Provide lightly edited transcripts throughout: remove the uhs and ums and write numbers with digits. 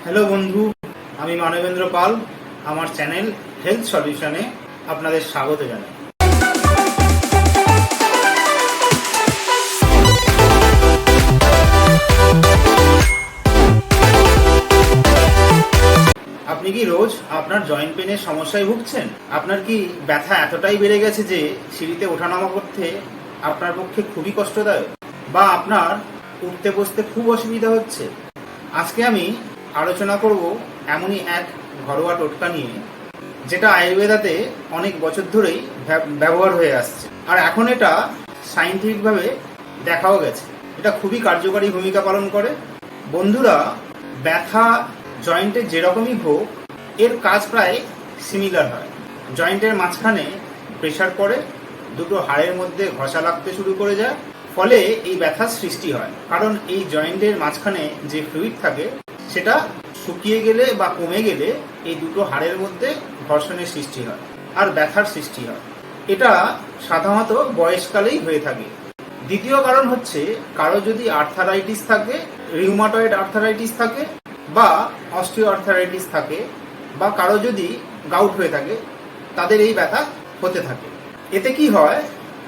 Hello বন্ধু, আমি মানবেন্দ্র পাল। আমার চ্যানেল হেলথ সলিউশনে আপনাদের স্বাগত জানাই। আপনি কি রোজ আপনার জয়েন্ট পেনের সমস্যায় ভুগছেন? আপনার কি ব্যথা এতটাই বেড়ে গেছে যে সিঁড়িতে ওঠানামা করতে আপনার পক্ষে খুবই কষ্টদায়ক, বা আপনার উঠতে বসতে খুব অসুবিধা হচ্ছে? আজকে আমি আলোচনা করব এমনই এক ঘরোয়া টোটকা নিয়ে, যেটা আয়ুর্বেদাতে অনেক বছর ধরেই ব্যবহার হয়ে আসছে, আর এখন এটা সায়েন্টিফিকভাবে দেখাও গেছে। এটা খুবই কার্যকারী ভূমিকা পালন করে। বন্ধুরা, ব্যথা জয়েন্টের যেরকমই হোক, এর কাজ প্রায় সিমিলার হয়। জয়েন্টের মাঝখানে প্রেসার পড়ে, দুটো হাড়ের মধ্যে ঘষা লাগতে শুরু করে যায়, ফলে এই ব্যথার সৃষ্টি হয়। কারণ এই জয়েন্টের মাঝখানে যে ফ্লুইড থাকে সেটা শুকিয়ে গেলে বা কমে গেলে এই দুটো হাড়ের মধ্যে ঘর্ষণের সৃষ্টি হয় আর ব্যথার সৃষ্টি হয়। এটা সাধারণত বয়সকালেই হয়ে থাকে। দ্বিতীয় কারণ হচ্ছে, কারো যদি আর্থারাইটিস থাকে, রিউমাটয়েড আর্থারাইটিস থাকে, বা অস্টিও আর্থারাইটিস থাকে, বা কারো যদি গাউট হয়ে থাকে, তাদের এই ব্যথা হতে থাকে। এতে কি হয়,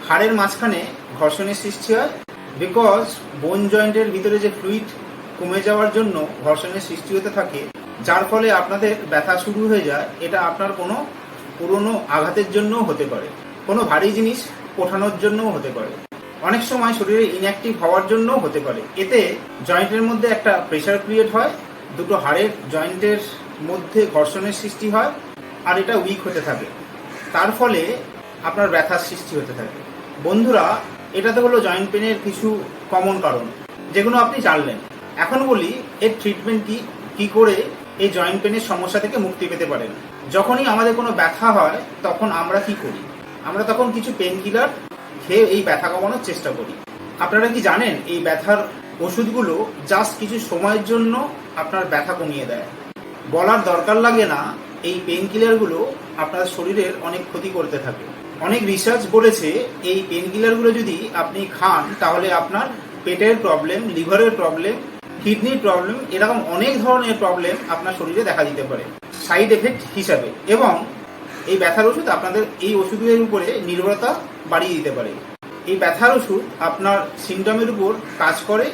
হাড়ের মাঝখানে ঘর্ষণের সৃষ্টি হয়। বিকজ বোন জয়েন্টের ভিতরে যে ফ্লুইড কমে যাওয়ার জন্য ঘর্ষণের সৃষ্টি হতে থাকে, যার ফলে আপনাদের ব্যথা শুরু হয়ে যায়। এটা আপনার কোনো পুরনো আঘাতের জন্যও হতে পারে, কোনো ভারী জিনিস ওঠানোর জন্যও হতে পারে, অনেক সময় শরীরে ইনঅ্যাক্টিভ হওয়ার জন্যও হতে পারে। এতে জয়েন্টের মধ্যে একটা প্রেসার ক্রিয়েট হয়, দুটো হাড়ের জয়েন্টের মধ্যে ঘর্ষণের সৃষ্টি হয়, আর এটা উইক হতে থাকে। তার ফলে আপনার ব্যথার সৃষ্টি হতে থাকে। বন্ধুরা, এটা তো হলো জয়েন্ট পেনের কিছু কমন কারণ, যেগুলো আপনি জানলেন। এখন বলি এর ট্রিটমেন্ট কি করে এই জয়েন্ট পেনের সমস্যা থেকে মুক্তি পেতে পারেন। যখনই আমাদের কোনো ব্যথা হয়, তখন আমরা কি করি? আমরা তখন কিছু পেন কিলার খেয়ে এই ব্যথা কমানোর চেষ্টা করি। আপনারা কি জানেন, এই ব্যথার ওষুধগুলো জাস্ট কিছু সময়ের জন্য আপনার ব্যথা কমিয়ে দেয়। বলার দরকার লাগে না, এই পেন কিলারগুলো আপনার শরীরের অনেক ক্ষতি করতে থাকে। অনেক রিসার্চ বলেছে, এই পেন কিলারগুলো যদি আপনি খান, তাহলে আপনার পেটের প্রবলেম, লিভারের প্রবলেম, কিডনির প্রবলেম, এরকম অনেক ধরনের প্রবলেম আপনার শরীরে দেখা দিতে পারে সাইড এফেক্ট হিসাবে। এবং এই ব্যথার ওষুধ আপনাদের এই ওষুধের উপরে নির্ভরতা বাড়িয়ে দিতে পারে। এই ব্যথার ওষুধ আপনার সিমটমের উপর কাজ করে,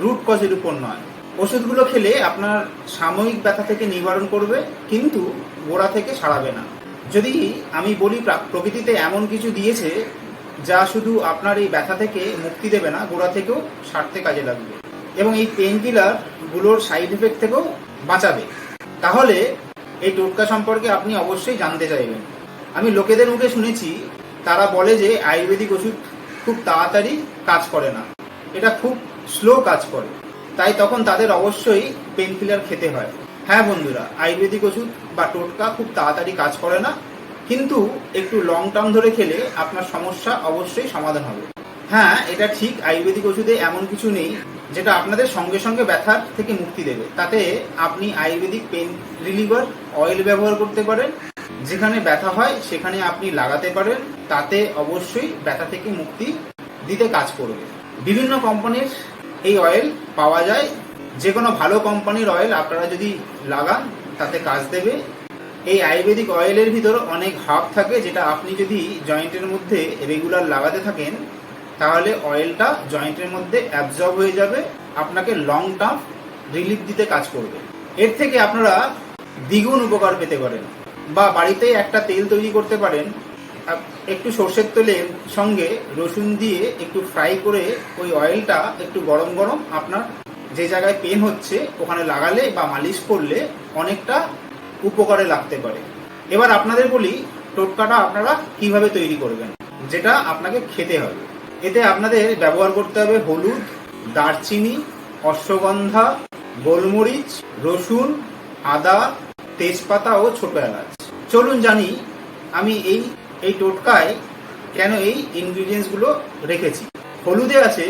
রুট কজের উপর নয়। ওষুধগুলো খেলে আপনার সাময়িক ব্যথা থেকে নিবারণ করবে, কিন্তু গোড়া থেকে সারাবে না। যদি আমি বলি, প্রকৃতিতে এমন কিছু দিয়েছে যা শুধু আপনার এই ব্যথা থেকে মুক্তি দেবে না, গোড়া থেকেও সারতে কাজে লাগবে, এবং এই পেন কিলারগুলোর সাইড এফেক্ট থেকেও বাঁচাবে। তাহলে এই টোটকা সম্পর্কে আপনি অবশ্যই জানতে চাইবেন। আমি লোকেদের মুখে শুনেছি, তারা বলে যে আয়ুর্বেদিক ওষুধ খুব তাড়াতাড়ি কাজ করে না, এটা খুব স্লো কাজ করে, তাই তখন তাদের অবশ্যই পেন কিলার খেতে হয়। হ্যাঁ বন্ধুরা, আয়ুর্বেদিক ওষুধ বা টোটকা খুব তাড়াতাড়ি কাজ করে না, কিন্তু একটু লং টার্ম ধরে খেলে আপনার সমস্যা অবশ্যই সমাধান হবে। হ্যাঁ, এটা ঠিক, আয়ুর্বেদিক ওষুধে এমন কিছু নেই যেটা আপনাদের সঙ্গে সঙ্গে ব্যথার থেকে মুক্তি দেবে। তাতে আপনি আয়ুর্বেদিক পেন রিলিভার অয়েল ব্যবহার করতে পারেন, যেখানে ব্যথা হয় সেখানে আপনি লাগাতে পারেন, তাতে অবশ্যই ব্যথা থেকে মুক্তি দিতে কাজ করবে। বিভিন্ন কোম্পানির এই অয়েল পাওয়া যায়, যে কোনো ভালো কোম্পানির অয়েল আপনারা যদি লাগান তাতে কাজ দেবে। এই আয়ুর্বেদিক অয়েলের ভিতর অনেক হার্ব থাকে, যেটা আপনি যদি জয়েন্টের মধ্যে রেগুলার লাগাতে থাকেন, তাহলে অয়েলটা জয়েন্টের মধ্যে অ্যাবজর্ব হয়ে যাবে, আপনাকে লং টার্ম রিলিফ দিতে কাজ করবে। এর থেকে আপনারা দ্বিগুণ উপকার পেতে পারেন। বা বাড়িতে একটা তেল তৈরি করতে পারেন, একটু সর্ষের তেলের সঙ্গে রসুন দিয়ে একটু ফ্রাই করে ওই অয়েলটা একটু গরম গরম আপনার যে জায়গায় পেন হচ্ছে ওখানে লাগালে বা মালিশ করলে অনেকটা উপকারে লাগতে পারে। এবার আপনাদের বলি টোটকাটা আপনারা কিভাবে তৈরি করবেন, যেটা আপনাকে খেতে হবে। এতে আপনাদের ব্যবহার করতে হবে হলুদ, দারচিনি, অশ্বগন্ধা, গোলমরিচ, রসুন, আদা, তেজপাতা ও ছোট এলাচ। চলুন জানি আমি এই টোটকায় কেন এই ইনগ্রিডিয়েন্টসগুলো রেখেছি। হলুদে আছে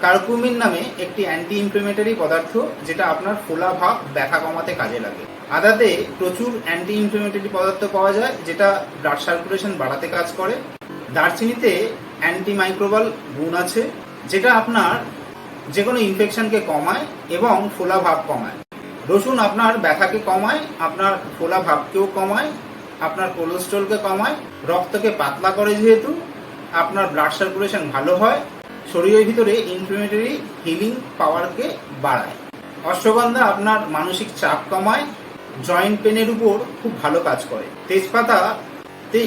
কার্কুমিন নামে একটি অ্যান্টি ইনফ্লেমেটরি পদার্থ, যেটা আপনার ফোলা ভাব, ব্যথা কমাতে কাজে লাগে। আদাতে প্রচুর অ্যান্টি ইনফ্লেমেটরি পদার্থ পাওয়া যায়, যেটা ব্লাড সার্কুলেশন বাড়াতে কাজ করে। দারচিনিতে অ্যান্টিমাইক্রোবাল গুণ আছে, যেটা আপনার যে কোনো ইনফেকশনকে কমায় এবং ফোলা ভাব কমায়। রসুন আপনার ব্যথাকে কমায়, আপনার ফোলা ভাবকেও কমায়, আপনার কোলেস্ট্রলকে কমায়, রক্তকে পাতলা করে, যেহেতু আপনার ব্লাড সার্কুলেশন ভালো হয়, শরীরের ভিতরে ইনফ্লেমেটরি হিলিং পাওয়ারকে বাড়ায়। অশ্বগন্ধা আপনার মানসিক চাপ কমায়, জয়েন্ট পেনের উপর খুব ভালো কাজ করে। তেজপাতাতে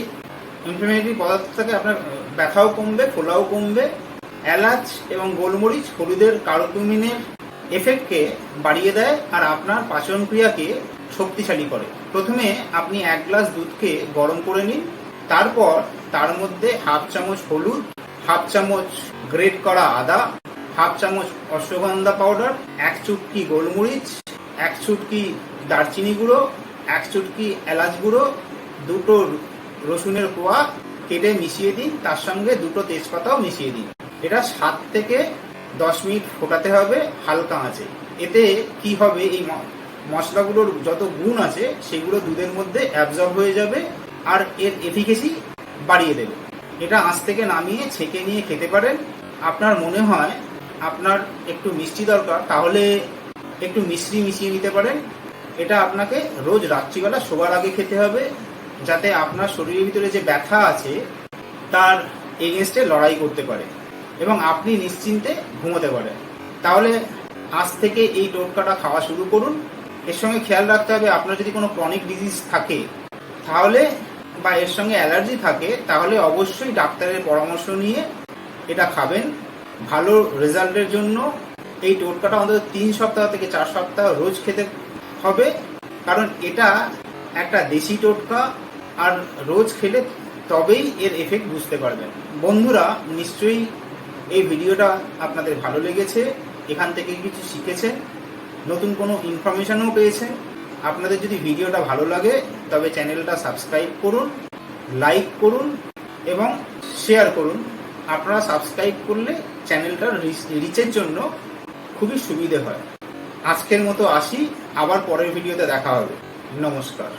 ইনফ্লেমেটরি পদার্থ থাকে, আপনার ব্যথাও কমবে, ফোলাও কমবে। এলাচ এবং গোলমরিচ হলুদের কার্কুমিনের এফেক্টকে বাড়িয়ে দেয় আর আপনার পাচন ক্রিয়াকে শক্তিশালী করে। প্রথমে আপনি 1 গ্লাস দুধকে গরম করে নিন, তারপর তার মধ্যে 1/2 চামচ হলুদ, 1/2 চামচ গ্রেট করা আদা, 1/2 চামচ অশ্বগন্ধা পাউডার, 1 চুটকি গোলমরিচ, 1 চুটকি দারচিনি গুঁড়ো, 1 চুটকি এলাচ গুঁড়ো, 2টো রসুনের কোয়া কেটে মিশিয়ে দিন, তার সঙ্গে 2টো তেজপাতাও মিশিয়ে দিন। এটা 7 থেকে 10 মিনিট ফোটাতে হবে হালকা আঁচে। এতে কি হবে, এই মশলাগুলোর যত গুণ আছে সেগুলো দুধের মধ্যে অ্যাবজর্ব হয়ে যাবে আর এর এফিকেসি বাড়িয়ে দেবে। এটা আঁচ থেকে নামিয়ে ছেঁকে নিয়ে খেতে পারেন। আপনার মনে হয় আপনার একটু মিষ্টি দরকার, তাহলে একটু মিশ্রি মিশিয়ে নিতে পারেন। এটা আপনাকে রোজ রাত্রিবেলা শোবার আগে খেতে হবে, যাতে আপনার শরীরের ভিতরে যে ব্যথা আছে তার এগেনস্টে লড়াই করতে পারে এবং আপনি নিশ্চিন্তে ঘুমোতে পারেন। তাহলে আজ থেকে এই টোটকাটা খাওয়া শুরু করুন। এর সঙ্গে খেয়াল রাখতে হবে, আপনার যদি কোনো ক্রনিক ডিজিজ থাকে তাহলে বা এর সঙ্গে অ্যালার্জি থাকে তাহলে অবশ্যই ডাক্তারের পরামর্শ নিয়ে এটা খাবেন। ভালো রেজাল্টের জন্য এই টোটকাটা অন্তত 3 সপ্তাহ থেকে 4 সপ্তাহ রোজ খেতে হবে, কারণ এটা একটা দেশি টোটকা আর রোজ খেলে তবেই এর এফেক্ট বুঝতে পারবেন। বন্ধুরা, নিশ্চয়ই এই ভিডিওটা আপনাদের ভালো লেগেছে, এখান থেকে কিছু শিখেছেন, নতুন কোনো ইনফরমেশনও পেয়েছেন। আপনাদের যদি ভিডিওটা ভালো লাগে তবে চ্যানেলটা সাবস্ক্রাইব করুন, লাইক করুন এবং শেয়ার করুন। আপনারা সাবস্ক্রাইব করলে চ্যানেলটার রিচের জন্য খুবই সুবিধে হয়। আজকের মতো আসি, আবার পরের ভিডিওতে দেখা হবে। নমস্কার।